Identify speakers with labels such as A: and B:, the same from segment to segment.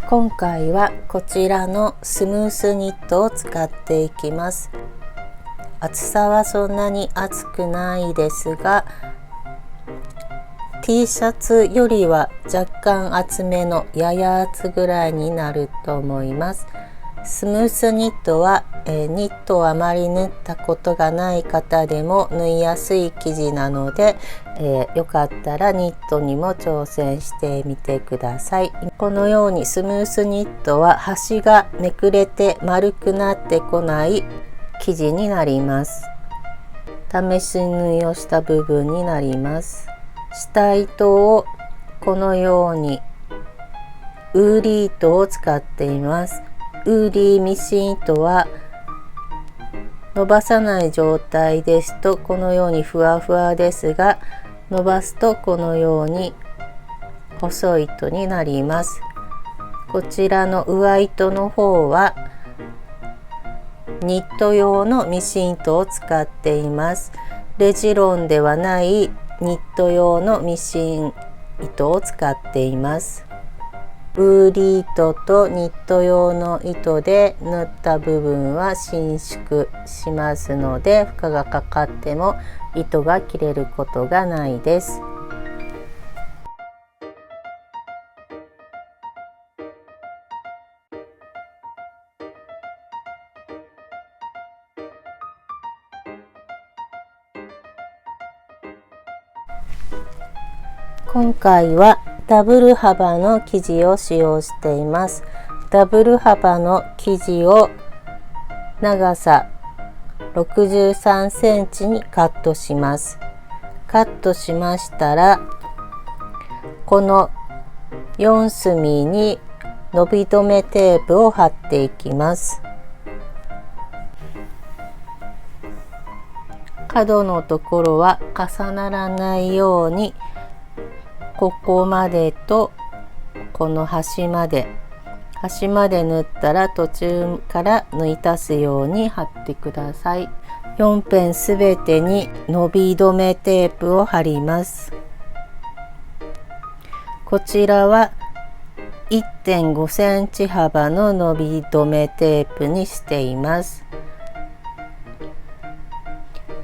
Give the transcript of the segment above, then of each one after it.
A: 今回はこちらのスムースニットを使っていきます。厚さはそんなに厚くないですが、 T シャツよりは若干厚めのやや厚ぐらいになると思います。スムースニットは、ニットをあまり縫ったことがない方でも縫いやすい生地なので、よかったらニットにも挑戦してみてください。このようにスムースニットは端がめくれて丸くなってこない生地になります。試し縫いをした部分になります。下糸をこのようにウーリー糸を使っています。ウーリーミシン糸は伸ばさない状態ですとこのようにふわふわですが、伸ばすとこのように細い糸になります。こちらの上糸の方はニット用のミシン糸を使っています。レジロンではないニット用のミシン糸を使っています。ウーリー糸とニット用の糸で縫った部分は伸縮しますので、負荷がかかっても糸が切れることがないです。今回はダブル幅の生地を使用しています。ダブル幅の生地を長さ63センチにカットします。カットしましたら、この4隅に伸び止めテープを貼っていきます。角のところは重ならないように、ここまでとこの端まで縫ったら途中から縫い足すように貼ってください。4辺すべてに伸び止めテープを貼ります。こちらは 1.5 センチ幅の伸び止めテープにしています。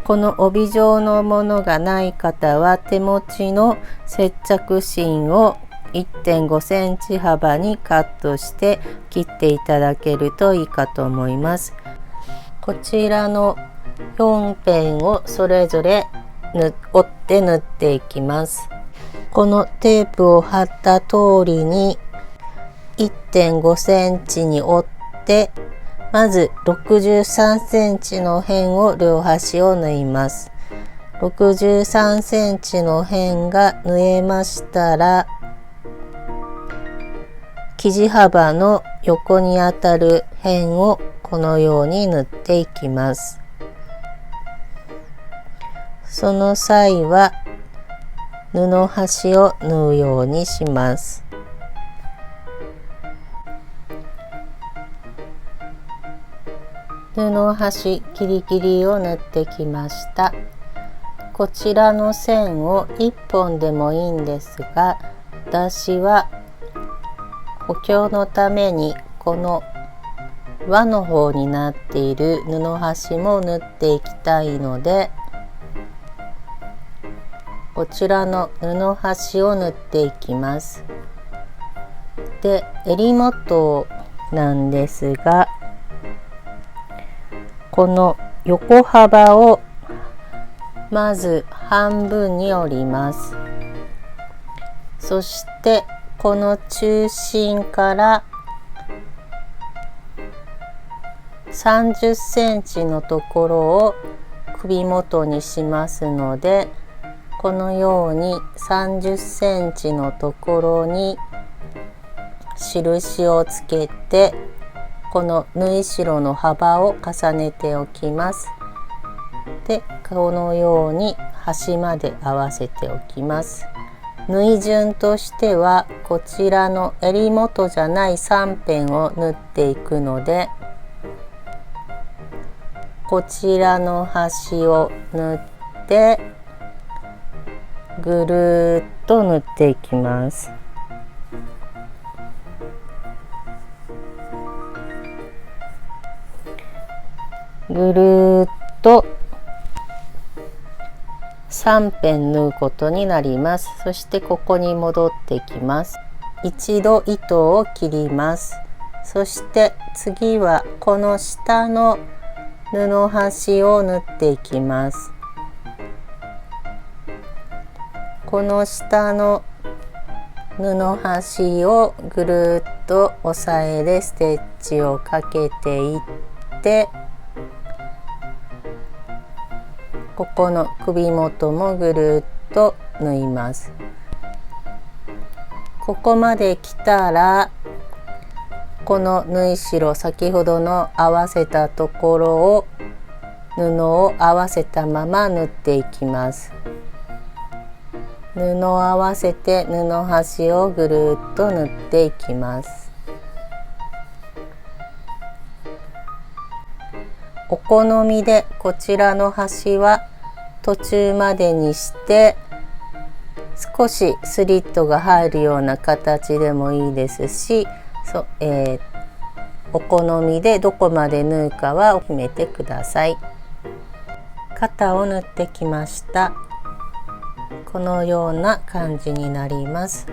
A: この帯状のものがない方は手持ちの接着芯を 1.5 センチ幅にカットして切っていただけるといいかと思います。こちらの4辺をそれぞれ折って縫っていきます。このテープを貼った通りに 1.5 センチに折って、まず63センチの辺を両端を縫います。63センチの辺が縫えましたら、生地幅の横にあたる辺をこのように縫っていきます。その際は布端を縫うようにします。布端ギリギリを縫ってきました。こちらの線を1本でもいいんですが、私は補強のためにこの輪の方になっている布端も縫っていきたいので、こちらの布端を縫っていきます。で、襟元なんですが、この横幅をまず半分に折ります。そしてこの中心から30センチのところを首元にしますので、このように30センチのところに印をつけて、この縫い代の幅を重ねておきます。で、このように端まで合わせておきます。縫い順としては、こちらの襟元じゃない3辺を縫っていくので、こちらの端を縫ってぐるっと縫っていきます。ぐるっと3辺縫うことになります。そしてここに戻ってきます。一度糸を切ります。そして次はこの下の布端を縫っていきます。この下の布端をぐるっと押さえでステッチをかけていって、ここの首元もぐるっと縫います。ここまで来たらこの縫い代、先ほどの合わせたところを布を合わせたまま縫っていきます。布を合わせて布端をぐるっと縫っていきます。お好みでこちらの端は途中までにして少しスリットが入るような形でもいいですし、お好みでどこまで縫うかは決めてください。肩を縫ってきました。このような感じになります。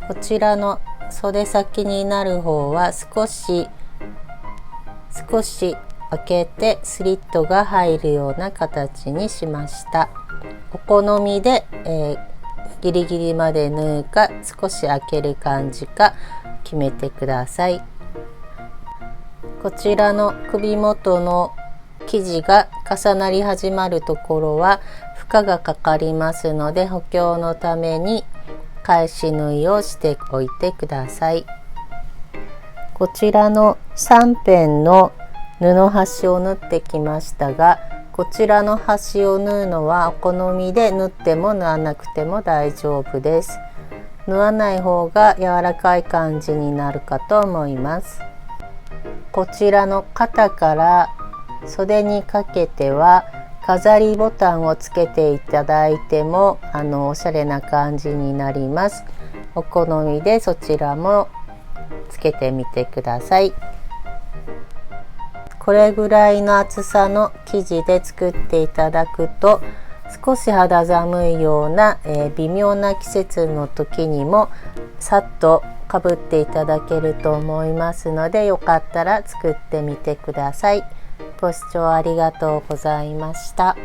A: こちらの袖先になる方は少し開けてスリットが入るような形にしました。お好みで、ギリギリまで縫うか少し開ける感じか決めてください。こちらの首元の生地が重なり始まるところは負荷がかかりますので、補強のために返し縫いをしておいてください。こちらの3辺の布端を縫ってきましたが、こちらの端を縫うのはお好みで縫っても縫わなくても大丈夫です。縫わない方が柔らかい感じになるかと思います。こちらの肩から袖にかけては飾りボタンをつけていただいてもおしゃれな感じになります。お好みでそちらもつけてみてください。これぐらいの厚さの生地で作っていただくと少し肌寒いような、微妙な季節の時にもさっとかぶっていただけると思いますので、よかったら作ってみてください。ご視聴ありがとうございました。